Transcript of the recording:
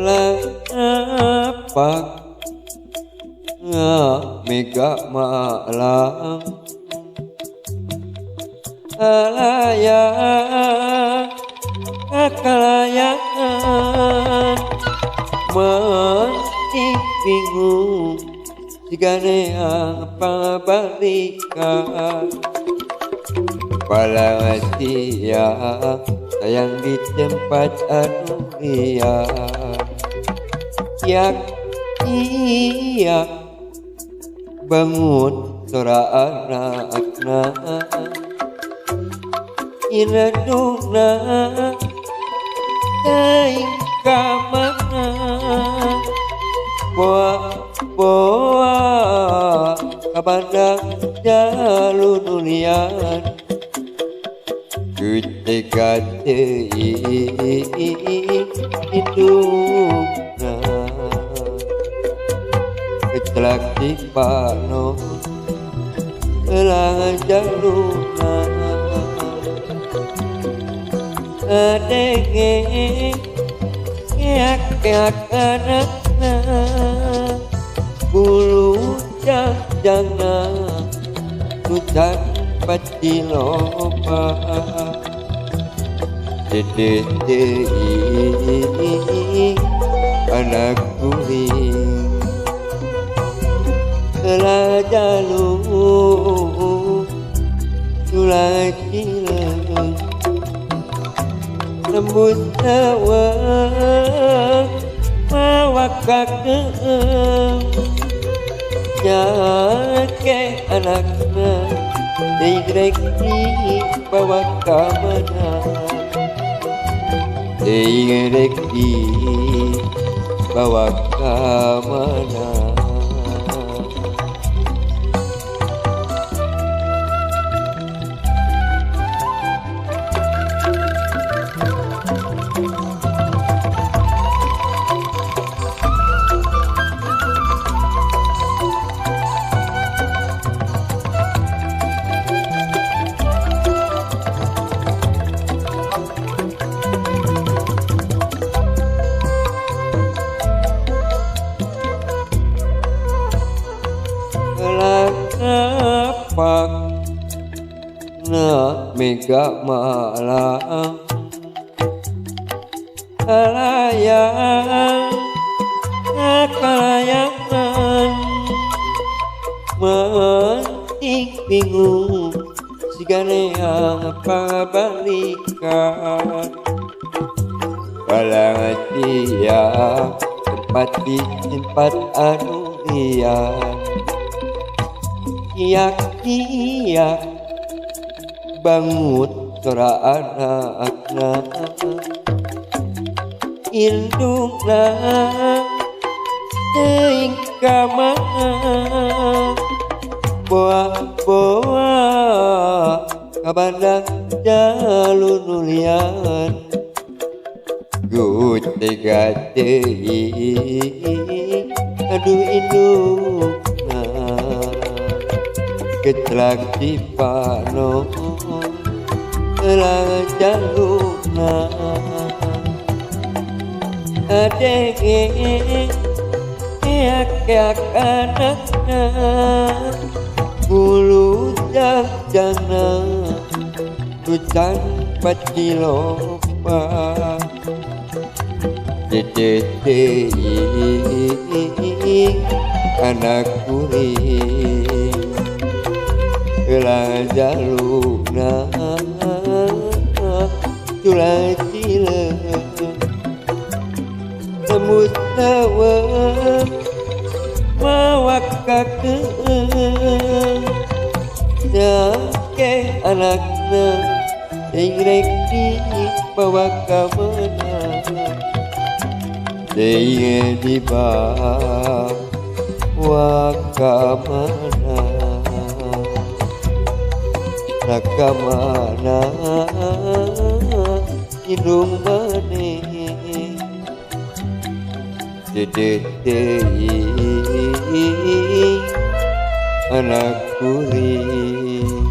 Kenapa mega malam alayang kekalayan mesti bingung sigane pangabalikan palang sia sayang di tempat anu liar yak iya bangun sora anakna inaduna taing kamana boa kabandang jalur nulian ketika hidupna kecelak di pano elang jalurna adenge keak anakna bulu jangna hujan pasti loba dedei anak kuring telah jalur sulai cileung lembut sawang mawakakeung nyake anakna digrek di bawa kamana digrek di bawa kamana Kenapa mega malam alayang kekalayangan menting bingung sigane pangabalikan palang dia tempat di tempat anu liar iyak bangun sora anakna indungna teuing kamana boa kabandang jalur nulian gutega teuing aduh indungna kecelak di pano elang jalurna adenge keak anakna bulu jangna hujan pasti loba dedei anak kuring elang jalurna sulai cileung lembut sawang mawakakeung nyake anakna digrek di bawa kamana deui di bawa kamana nakamana hidung maneh dedei anak kuring